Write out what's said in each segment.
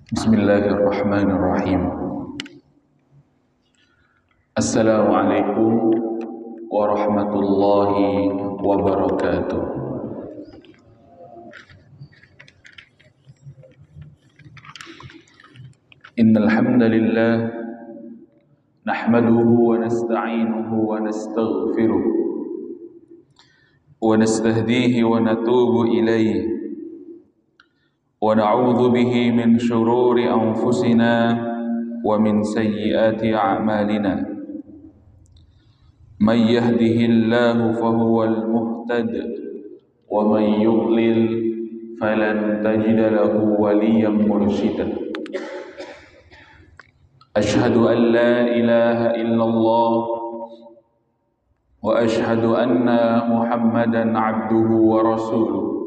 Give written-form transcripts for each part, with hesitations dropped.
Bismillahirrahmanirrahim. Assalamualaikum warahmatullahi wabarakatuh. Innal hamdalillah nahmaduhu wa nasta'inuhu wa nastaghfiruh wa nastahdihi wa natubu ilayhi wa na'udzu bihi min shururi anfusina wa min sayyiati a'malina. Man yahdihillahu fahuwal muhtad wa man yudlil falan tajida lahu waliyyan mursyida. Ashhadu an la ilaha illallah wa ashhadu anna Muhammadan abduhu wa rasuluh.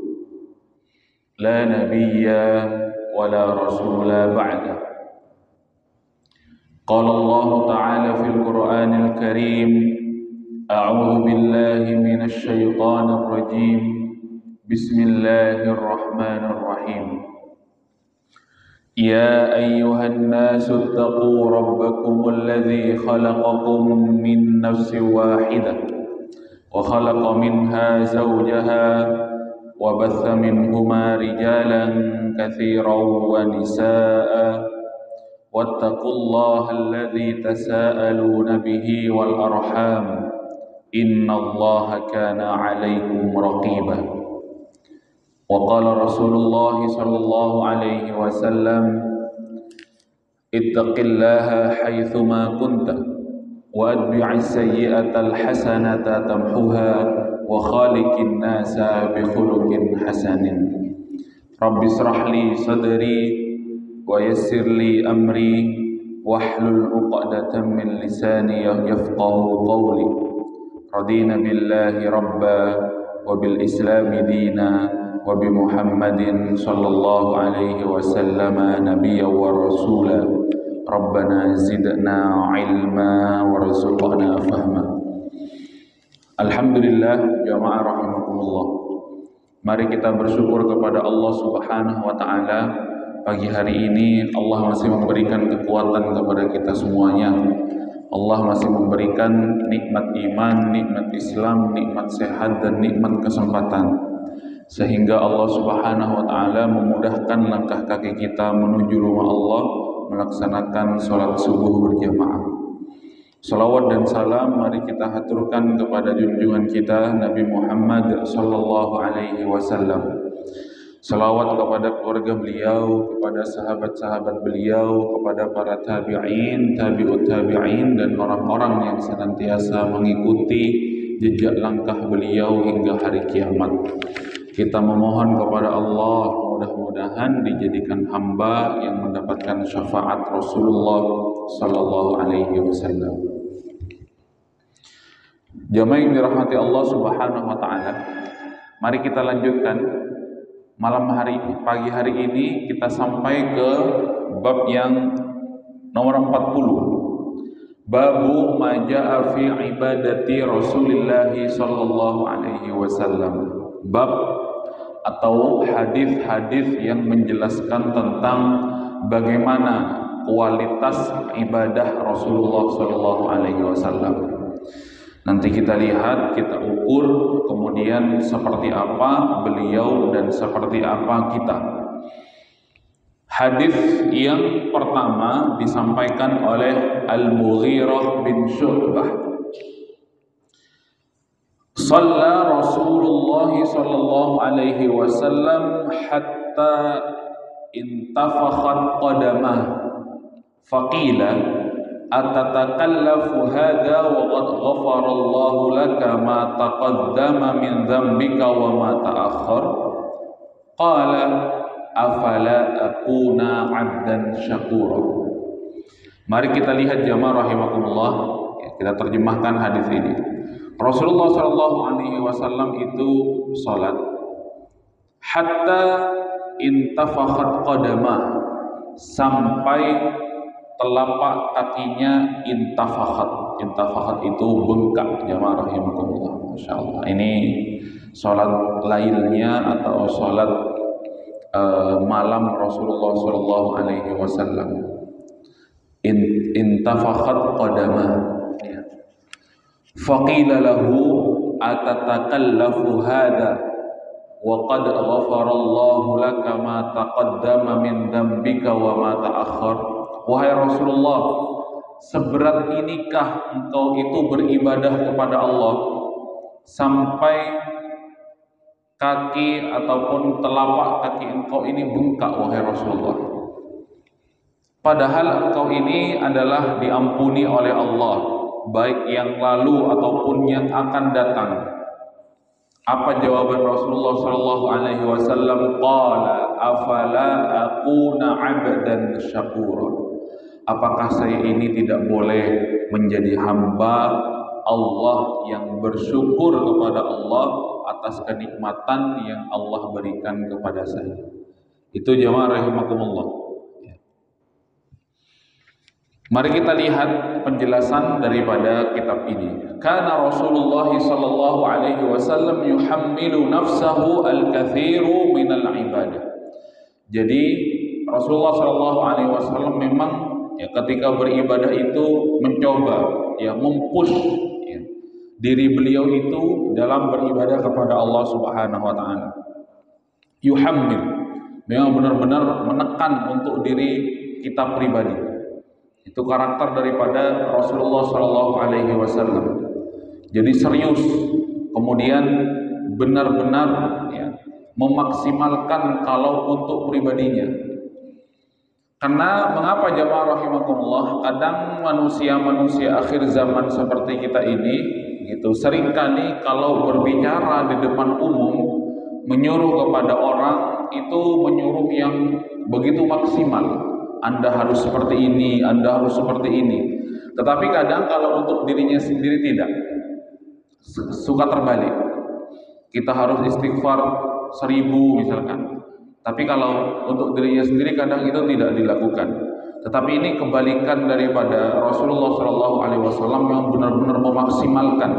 La nabiyya wa la rasula ba'da. Qala Allah Ta'ala fil Qur'anil Karim, a'udzu billahi minasy syaithanir rajim. Bismillahirrahmanirrahim. Ya ayyuhan nasu ittaqu rabbakumul ladzi khalaqakum min nafsin wahidah wa khalaqa minha zawjaha وبث منهما رجالا كثيرا ونساء واتقوا الله الذي تساءلون به والأرحام إن الله كان عليكم رقيبا. وقال رسول الله صلى الله عليه وسلم اتق الله حيثما كنت وأتبع السيئة الحسنة تمحها وخالق الناس بخلق حسن. رب اشرح لي صدري ويسر لي أمري واحلل عقدة من لساني يفقه قولي. رضينا بالله ربا وبالإسلام دينا وبمحمد صلى الله عليه وسلم نبيا ورسولا. ربنا زدنا علما وارزقنا فهما. Alhamdulillah, jamaah rahimakumullah. Mari kita bersyukur kepada Allah Subhanahu wa taala. Pagi hari ini Allah masih memberikan kekuatan kepada kita semuanya. Allah masih memberikan nikmat iman, nikmat Islam, nikmat sehat dan nikmat kesempatan. Sehingga Allah Subhanahu wa taala memudahkan langkah kaki kita menuju rumah Allah melaksanakan salat subuh berjamaah. Salawat dan salam mari kita haturkan kepada junjungan kita Nabi Muhammad sallallahu alaihi wasallam. Salawat kepada keluarga beliau, kepada sahabat-sahabat beliau, kepada para tabi'in, tabi'ut tabi'in dan orang-orang yang senantiasa mengikuti jejak langkah beliau hingga hari kiamat. Kita memohon kepada Allah mudah-mudahan dijadikan hamba yang mendapatkan syafaat Rasulullah sallallahu alaihi wasallam. Jamaah yang dirahmati Allah Subhanahu wa taala, mari kita lanjutkan pagi hari ini kita sampai ke bab yang nomor 40. Babu ma jaa fi ibadati Rasulillah sallallahu alaihi wasallam. Bab atau hadis-hadis yang menjelaskan tentang bagaimana kualitas ibadah Rasulullah sallallahu alaihi wasallam. Nanti kita lihat, kita ukur, kemudian seperti apa beliau dan seperti apa kita. Hadis yang pertama disampaikan oleh Al-Mughirah bin Syu'bah. Shalla Rasulullah sallallahu alaihi wasallam hatta intafakhat qadamah. Faqila atatakallafu hadha wa qad ghafara Allahu laka ma taqaddama min dhanbika wa ma ta'akhkhar. Qala afala akuna 'abdan syakura. Mari kita lihat jamaah rahimakumullah, kita terjemahkan hadis ini. Rasulullah sallallahu alaihi wasallam itu salat hatta intafakhat qadamah, sampai telapak kakinya intafakhat. Intafakhat itu bengkak jamaah rahimakumullah. Masyaallah. Ini salat lailnya atau salat malam Rasulullah Shallallahu Alaihi Wasallam. Intafakhat qadamah. Ya. Faqila lahu atatakallafu hada wa qad ghafarallahu laka ma taqaddama min dambika wa ma ta'akhkhar. Wahai Rasulullah, seberat inikah engkau itu beribadah kepada Allah sampai kaki ataupun telapak kaki engkau ini bengkak, wahai Rasulullah? Padahal engkau ini adalah diampuni oleh Allah, baik yang lalu ataupun yang akan datang. Apa jawaban Rasulullah sallallahu alaihi wasallam? Qala afala akuna 'abdan syakura. Apakah saya ini tidak boleh menjadi hamba Allah yang bersyukur kepada Allah atas kenikmatan yang Allah berikan kepada saya? Itu jamaah rahimakumullah. Mari kita lihat penjelasan daripada kitab ini. Karena Rasulullah sallallahu alaihi wasallam yuhammilu nafsahu al-katsiru minal ibadah. Jadi Rasulullah sallallahu alaihi wasallam memang ya ketika beribadah itu mencoba ya mempush ya, diri beliau itu dalam beribadah kepada Allah Subhanahu wa taala. Yuhammil memang benar-benar menekan untuk diri kita pribadi. Itu karakter daripada Rasulullah Shallallahu Alaihi Wasallam. Jadi serius, kemudian benar-benar ya, memaksimalkan kalau untuk pribadinya. Karena mengapa jamaah rahimakumullah, kadang manusia-manusia akhir zaman seperti kita ini, gitu, seringkali kalau berbicara di depan umum, menyuruh kepada orang itu menyuruh yang begitu maksimal. Anda harus seperti ini, Anda harus seperti ini. Tetapi kadang kalau untuk dirinya sendiri tidak, suka terbalik. Kita harus istighfar 1000 misalkan. Tapi kalau untuk dirinya sendiri kadang itu tidak dilakukan. Tetapi ini kebalikan daripada Rasulullah SAW yang benar-benar memaksimalkan.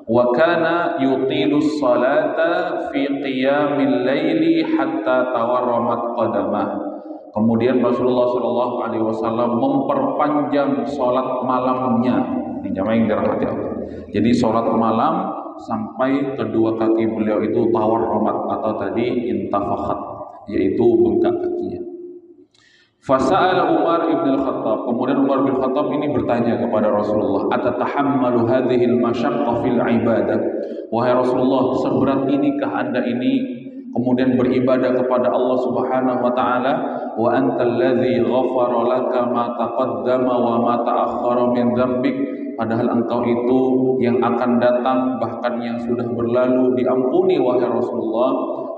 Wa kana yutilus salata fi qiyamil laili hatta tawarramat qadamah. Kemudian Rasulullah Shallallahu Alaihi Wasallam memperpanjang sholat malamnya. Ini jamaah yang dirahmati Allah. Jadi sholat malam sampai kedua kaki beliau itu tawar romat atau tadi intafakhat, yaitu bengkak kakinya. Fasa'ala Umar ibn al-Khattab. Kemudian Umar bin Khattab ini bertanya kepada Rasulullah, atatahammalu hadhil masyaqqa fil ibadah? Wahai Rasulullah, seberat inikah Anda ini kemudian beribadah kepada Allah Subhanahu wa taala? Wa antal ladzi ghafara laka ma taqaddama wa ma ta'akhkhara min dzambik. Padahal engkau itu yang akan datang bahkan yang sudah berlalu diampuni, wahai Rasulullah.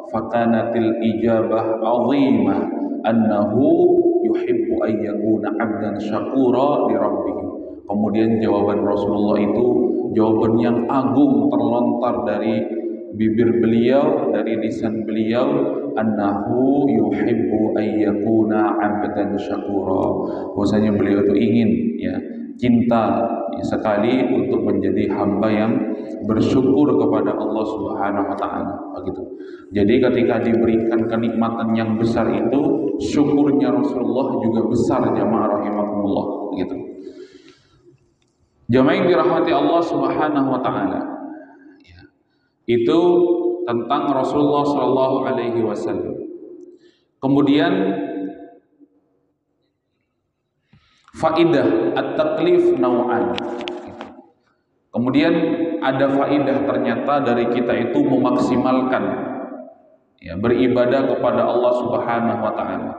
Fakanatil ijabah 'azimah annahu yuhibbu an yakuna 'abdan syakura li rabbih. Kemudian jawaban Rasulullah itu jawaban yang agung terlontar dari bibir beliau, dari lisan beliau, annahu yuhibbu ayyakuna 'abdan syakura. Bahwasanya beliau itu ingin ya, cinta ya, sekali untuk menjadi hamba yang bersyukur kepada Allah Subhanahu wa taala. Begitu. Jadi ketika diberikan kenikmatan yang besar itu, syukurnya Rasulullah juga besar jamaah rahimakumullah, begitu. Jamaah yang dirahmati Allah Subhanahu wa taala. Itu tentang Rasulullah Shallallahu Alaihi Wasallam. Kemudian faidah at-taklif nau'an. Kemudian ada faidah ternyata dari kita itu memaksimalkan ya, beribadah kepada Allah Subhanahu Wa Taala.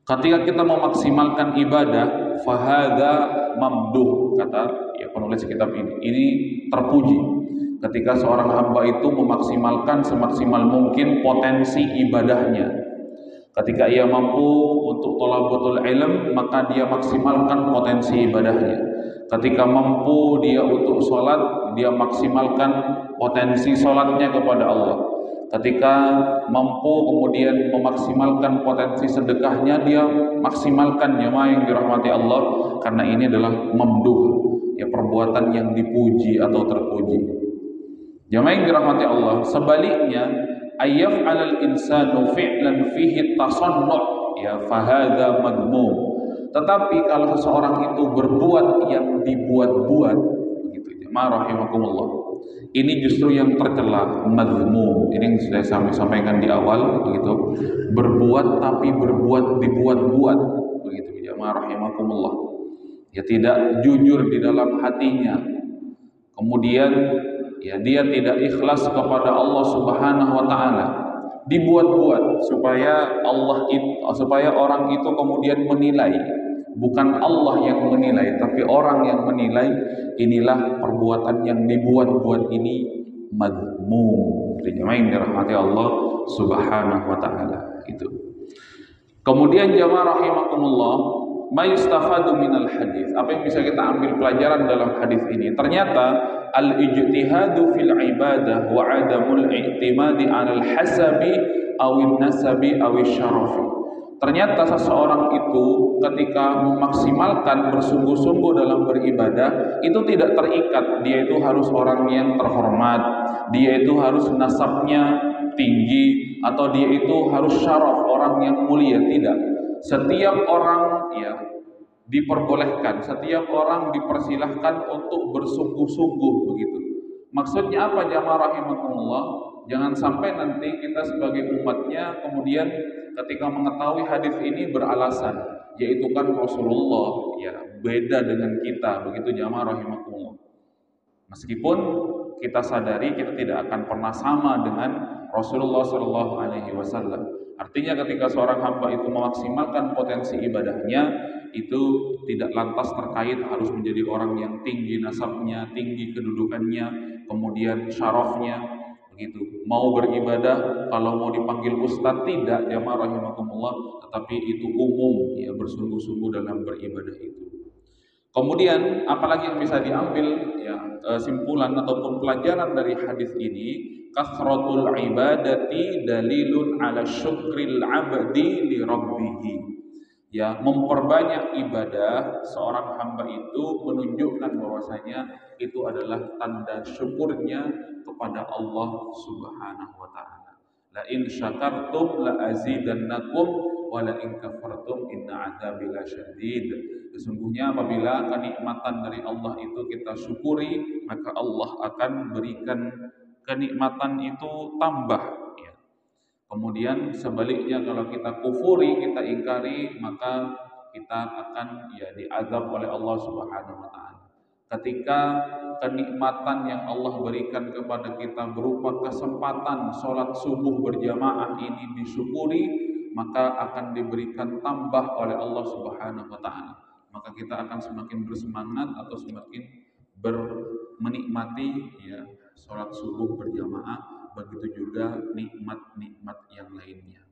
Ketika kita memaksimalkan ibadah, fahada mamduh, kata ya, penulis kitab ini terpuji. Ketika seorang hamba itu memaksimalkan semaksimal mungkin potensi ibadahnya. Ketika ia mampu untuk thalabatul ilm, maka dia maksimalkan potensi ibadahnya. Ketika mampu dia untuk sholat, dia maksimalkan potensi sholatnya kepada Allah. Ketika mampu kemudian memaksimalkan potensi sedekahnya, dia maksimalkan, jemaah yang dirahmati Allah, karena ini adalah mamduh, ya, perbuatan yang dipuji atau terpuji. Jamaah yang dirahmati Allah, sebaliknya ayyaf 'alal insanu fi'lan fihi tasannu' ya fahadha madmum. Tetapi kalau seseorang itu berbuat yang dibuat-buat, begitu jemaah rahimakumullah, ini justru yang tercela, madmum. Ini yang sudah saya sampaikan di awal, begitu. Berbuat tapi berbuat dibuat-buat, begitu jemaah rahimakumullah. Ya tidak jujur di dalam hatinya. Kemudian ya dia tidak ikhlas kepada Allah Subhanahu wa taala. Dibuat-buat supaya orang itu kemudian menilai. Bukan Allah yang menilai, tapi orang yang menilai. Inilah perbuatan yang dibuat-buat ini madmum. Yang dirahmati Allah Subhanahu wa taala itu. Kemudian jamaah rahimakumullah, ma yustafadu minal hadis. Apa yang bisa kita ambil pelajaran dalam hadis ini? Ternyata al-ijtihadu fil ibadah wa adamul i'timadi 'alal hasabi awin nasabi awis syarafi. Ternyata seseorang itu ketika memaksimalkan bersungguh-sungguh dalam beribadah itu tidak terikat, dia itu harus orang yang terhormat, dia itu harus nasabnya tinggi, atau dia itu harus syaraf, orang yang mulia. Tidak. Setiap orang ya diperbolehkan, setiap orang dipersilahkan untuk bersungguh-sungguh, begitu. Maksudnya apa jamaah rahimakumullah? Jangan sampai nanti kita sebagai umatnya kemudian ketika mengetahui hadis ini beralasan, yaitu kan Rasulullah ya beda dengan kita, begitu jamaah rahimakumullah. Meskipun kita sadari kita tidak akan pernah sama dengan Rasulullah Shallallahu Alaihi Wasallam. Artinya ketika seorang hamba itu memaksimalkan potensi ibadahnya, itu tidak lantas terkait harus menjadi orang yang tinggi nasabnya, tinggi kedudukannya, kemudian syarafnya, begitu. Mau beribadah, kalau mau dipanggil ustadz tidak, jamaah rahimakumullah, tetapi itu umum ya, bersungguh-sungguh dalam beribadah itu. Kemudian apalagi yang bisa diambil ya simpulan ataupun pelajaran dari hadis ini, kasratul ibadati dalilun ala syukril abdi li rabbih. Ya, memperbanyak ibadah seorang hamba itu menunjukkan bahwasanya itu adalah tanda syukurnya kepada Allah Subhanahu wa taala. La in syakartum la azidannakum wa la in kafartum inna adzabi lasyadid. Sesungguhnya apabila kenikmatan dari Allah itu kita syukuri, maka Allah akan berikan kenikmatan itu tambah. Kemudian sebaliknya kalau kita kufuri, kita ingkari, maka kita akan ya diazab oleh Allah Subhanahu wa taala. Ketika kenikmatan yang Allah berikan kepada kita berupa kesempatan sholat subuh berjamaah ini disyukuri, maka akan diberikan tambah oleh Allah Subhanahu wa taala. Maka kita akan semakin bersemangat atau semakin menikmati ya sholat subuh berjamaah. Begitu juga nikmat-nikmat yang lainnya.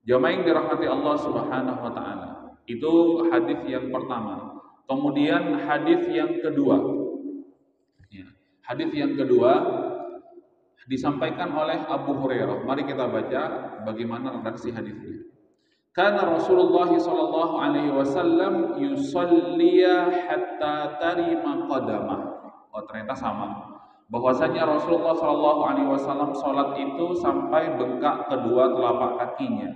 Jamaah yang dirahmati Allah Subhanahu wa taala. Itu hadis yang pertama. Kemudian hadis yang kedua. Ya, hadis yang kedua disampaikan oleh Abu Hurairah. Mari kita baca bagaimana redaksi hadisnya. Kana Rasulullah sallallahu alaihi wasallam yusalliya hatta tarima qadamah. Oh, ternyata sama. Bahwasanya Rasulullah Shallallahu Alaihi Wasallam sholat itu sampai bengkak kedua telapak kakinya.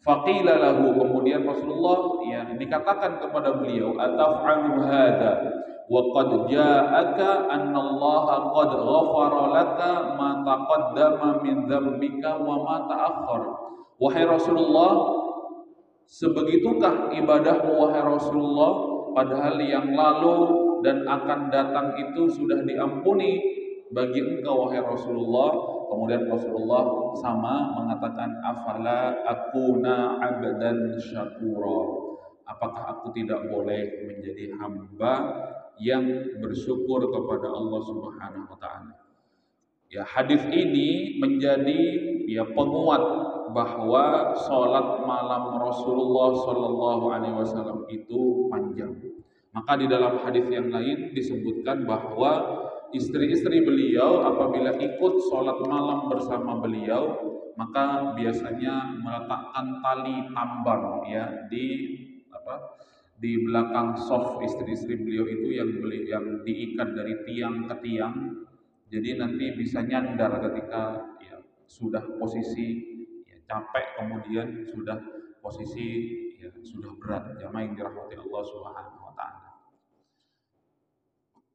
Faqila lahu, kemudian Rasulullah ya dikatakan kepada beliau, ataf'alu hadza wa qad ja'aka anna Allah qad ghafara laka ma taqaddama min dzambika wa ma ta'akhkhar. Wahai Rasulullah, sebegitukah ibadahmu wahai Rasulullah, padahal yang lalu dan akan datang itu sudah diampuni bagi engkau wahai Rasulullah. Kemudian Rasulullah sama mengatakan, afala akuna abdan syakura, apakah aku tidak boleh menjadi hamba yang bersyukur kepada Allah Subhanahu wa taala. Ya, hadis ini menjadi ya penguat bahwa sholat malam Rasulullah Shallallahu Alaihi Wasallam itu panjang. Maka di dalam hadis yang lain disebutkan bahwa istri-istri beliau apabila ikut sholat malam bersama beliau, maka biasanya meletakkan tali tambang ya di belakang soft istri-istri beliau itu yang diikat dari tiang ke tiang. Jadi nanti bisa nyandar ketika ya, sudah posisi ya, capek, kemudian sudah posisi ya, sudah berat. Jamaah yang dirahmati Allah Subhanahu wa taala.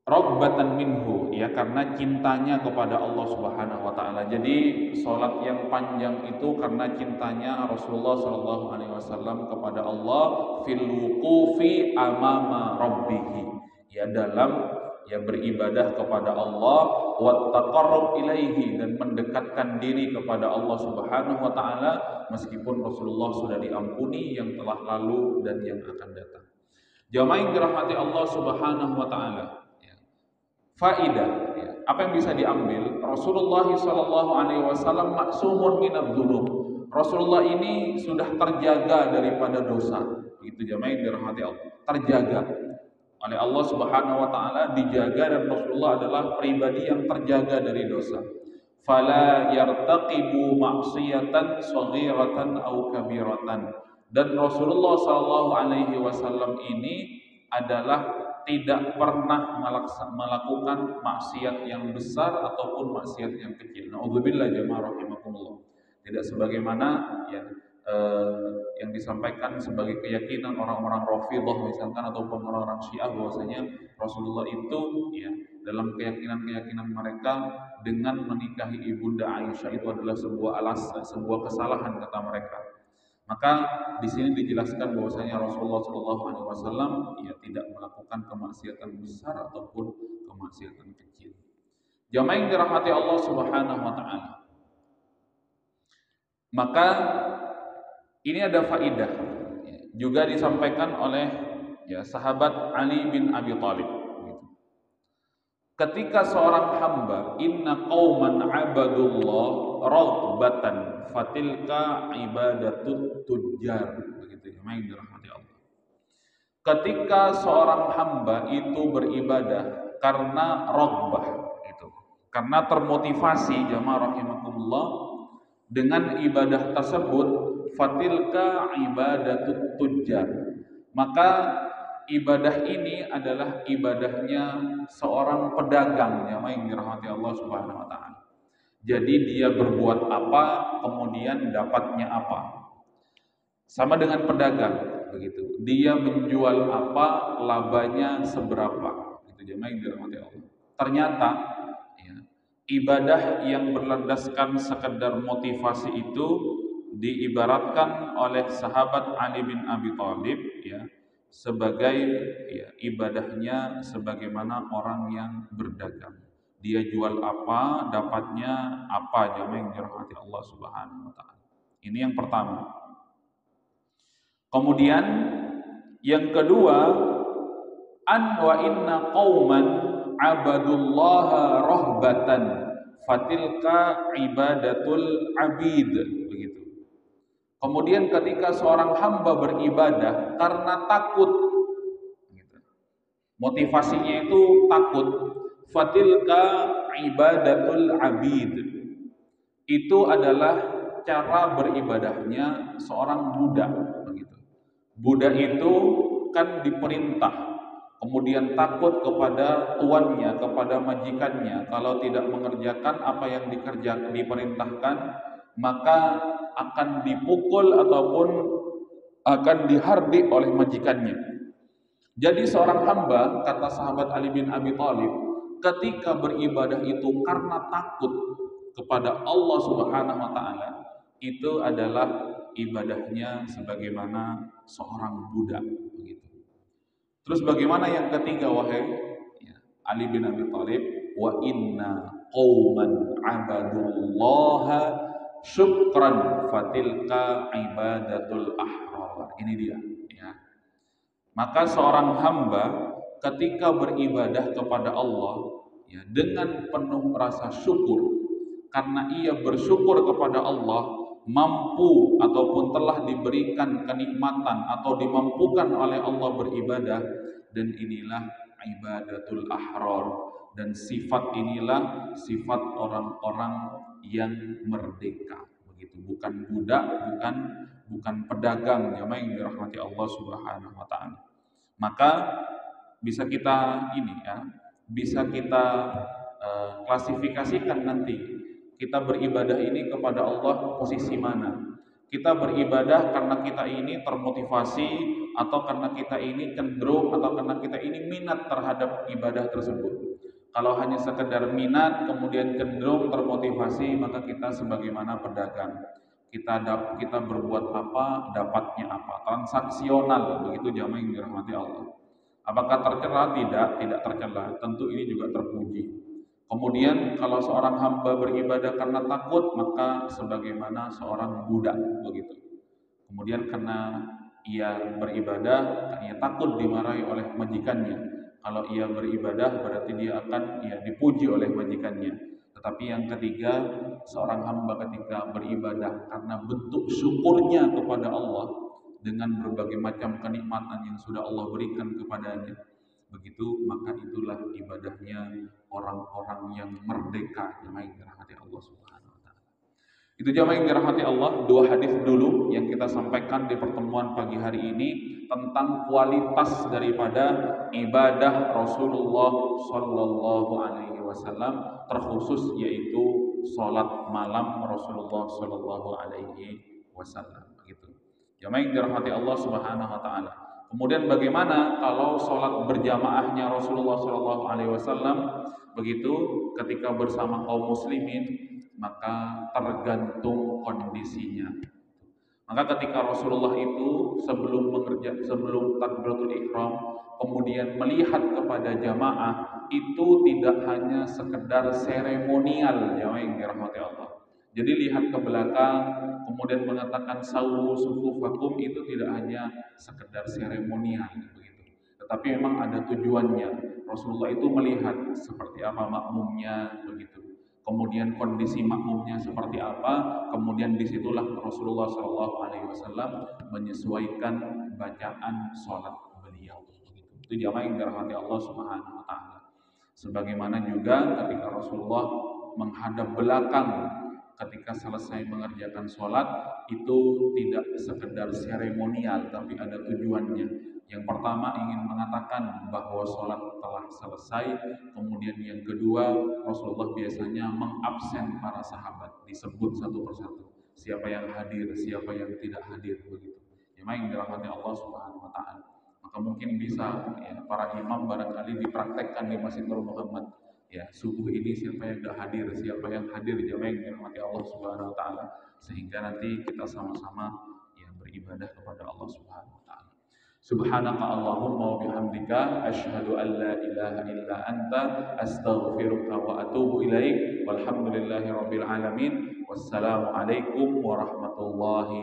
Raghbatan minhu, ya, karena cintanya kepada Allah Subhanahu wa taala. Jadi salat yang panjang itu karena cintanya Rasulullah sallallahu alaihi wasallam kepada Allah fil wuqufi amama rabbih. Ya, dalam ya beribadah kepada Allah wa taqarrub ilaihi, dan mendekatkan diri kepada Allah Subhanahu wa taala meskipun Rasulullah sudah diampuni yang telah lalu dan yang akan datang. Jamaah yang dirahmati Allah Subhanahu wa taala. Faidah, ya, apa yang bisa diambil? Rasulullah Shallallahu Alaihi Wasallam maksumun minadz dzunub. Rasulullah ini sudah terjaga daripada dosa. Itu jamaah yang dirahmati Allah. Terjaga oleh Allah Subhanahu Wa Taala, dijaga, dan Rasulullah adalah pribadi yang terjaga dari dosa. Fala yartaqibu maksiyatan shaghiratan au kabiratan. Dan Rasulullah Shallallahu Alaihi Wasallam ini adalah tidak pernah melakukan maksiat yang besar ataupun maksiat yang kecil. Nauzubillah jamaah rahimakumullah. Tidak sebagaimana ya yang disampaikan sebagai keyakinan orang-orang Rafidhah misalkan ataupun orang-orang Syiah, bahwasanya Rasulullah itu ya dalam keyakinan-keyakinan mereka dengan menikahi ibunda Aisyah itu adalah sebuah kesalahan kata mereka. Maka di sini dijelaskan bahwasanya Rasulullah Shallallahu Alaihi Wasallam ya tidak melakukan kemaksiatan besar ataupun kemaksiatan kecil. Jamaah yang dirahmati Allah Subhanahu Wa Taala. Maka ini ada faidah ya, juga disampaikan oleh ya sahabat Ali bin Abi Thalib. Ketika seorang hamba, inna qauman abadullah raghbatan fatilka ibadatut tujjar, begitu ya, yang dirahmati Allah. Ketika seorang hamba itu beribadah karena raghbah, itu karena termotivasi, jamaah rahimakumullah, dengan ibadah tersebut, fatilka ibadatut tujjar, maka ibadah ini adalah ibadahnya seorang pedagang, jamaah yang dirahmati Allah Subhanahu wa taala. Jadi dia berbuat apa, kemudian dapatnya apa. Sama dengan pedagang, begitu. Dia menjual apa, labanya seberapa. Itu jemaah yang dirahmati Allah. Ternyata ya, ibadah yang berlandaskan sekedar motivasi itu diibaratkan oleh sahabat Ali bin Abi Thalib ya sebagai ya, ibadahnya sebagaimana orang yang berdagang. Dia jual apa, dapatnya apa, jamaah yang dirahmati Allah Subhanahu wa taala. Ini yang pertama. Kemudian yang kedua, an wa inna qauman abadullaha rahbatan fatilka ibadatul abid, begitu. Kemudian ketika seorang hamba beribadah karena takut, gitu. Motivasinya itu takut, fatilka ibadatul abid, itu adalah cara beribadahnya seorang budak, begitu. Budak itu kan diperintah, kemudian takut kepada tuannya, kepada majikannya. Kalau tidak mengerjakan apa yang diperintahkan, maka akan dipukul ataupun akan dihardik oleh majikannya. Jadi seorang hamba, kata sahabat Ali bin Abi Thalib, ketika beribadah itu karena takut kepada Allah Subhanahu wa taala, itu adalah ibadahnya sebagaimana seorang budak, begitu. Terus bagaimana yang ketiga, wahai ya, Ali bin Abi Thalib, wa inna qauman abadullaha syukran fatilka ibadatul ahrar. Ini dia ya. Maka seorang hamba ketika beribadah kepada Allah ya, dengan penuh rasa syukur, karena ia bersyukur kepada Allah mampu ataupun telah diberikan kenikmatan atau dimampukan oleh Allah beribadah, dan inilah ibadatul ahrar, dan sifat inilah sifat orang-orang yang merdeka, begitu. Bukan budak, bukan pedagang, jamaah yang dirahmati Allah Subhanahu wa taala. Maka bisa kita ini ya, bisa kita klasifikasikan nanti. Kita beribadah ini kepada Allah posisi mana? Kita beribadah karena kita ini termotivasi, atau karena kita ini cenderung, atau karena kita ini minat terhadap ibadah tersebut. Kalau hanya sekedar minat kemudian cenderung termotivasi, maka kita sebagaimana pedagang. Kita berbuat apa, dapatnya apa. Transaksional, begitu jamaah yang dirahmati Allah. Apakah tercela? Tidak tercela. Tentu ini juga terpuji. Kemudian kalau seorang hamba beribadah karena takut, maka sebagaimana seorang budak, begitu. Kemudian karena ia beribadah, ia takut dimarahi oleh majikannya. Kalau ia beribadah berarti dia akan dipuji oleh majikannya. Tetapi yang ketiga, seorang hamba ketika beribadah karena bentuk syukurnya kepada Allah dengan berbagai macam kenikmatan yang sudah Allah berikan kepadanya, begitu maka itulah ibadahnya orang-orang yang merdeka, yang dirahmati Allah Subhanahu wa taala. Itu jamaah yang dirahmati Allah, dua hadis dulu yang kita sampaikan di pertemuan pagi hari ini tentang kualitas daripada ibadah Rasulullah Shallallahu Alaihi Wasallam, terkhusus yaitu sholat malam Rasulullah Shallallahu Alaihi Wasallam. Begitu. Jamaah yang dirahmati Allah Subhanahu Wa Taala. Kemudian bagaimana kalau sholat berjamaahnya Rasulullah Shallallahu Alaihi Wasallam? Begitu ketika bersama kaum muslimin, maka tergantung kondisinya. Maka ketika Rasulullah itu sebelum takbiratul ihram kemudian melihat kepada jamaah, itu tidak hanya sekedar seremonial, jamaah yang dirahmati Allah. Jadi lihat ke belakang kemudian mengatakan sawu sufufakum, itu tidak hanya sekedar seremonial begitu. Tetapi memang ada tujuannya. Rasulullah itu melihat seperti apa makmumnya, begitu. Kemudian kondisi makmumnya seperti apa, kemudian disitulah Rasulullah SAW menyesuaikan bacaan sholat beliau. Itu jamaah yang dirahmati Allah Subhanahu Wa Taala. Sebagaimana juga ketika Rasulullah menghadap belakang ketika selesai mengerjakan sholat, itu tidak sekedar seremonial, tapi ada tujuannya. Yang pertama ingin mengatakan bahwa sholat telah selesai. Kemudian yang kedua, Rasulullah biasanya mengabsen para sahabat, disebut satu persatu siapa yang hadir, siapa yang tidak hadir, begitu. Yang dirahmati Allah Subhanahu Wa Taala. Maka mungkin bisa para imam barangkali dipraktekkan di Masjid Nur Muhammad. Subuh ini siapa yang tidak hadir, siapa yang hadir, jamaah yang dirahmati Allah Subhanahu Wa Taala, sehingga nanti kita sama-sama beribadah kepada Allah Subhanahu Wa Taala. Subhanaka Allahumma wa bihamdika asyhadu an la ilaha illa anta astaghfiruka wa atubu ilaik. Walhamdulillahi rabbil alamin. Wassalamu alaikum warahmatullahi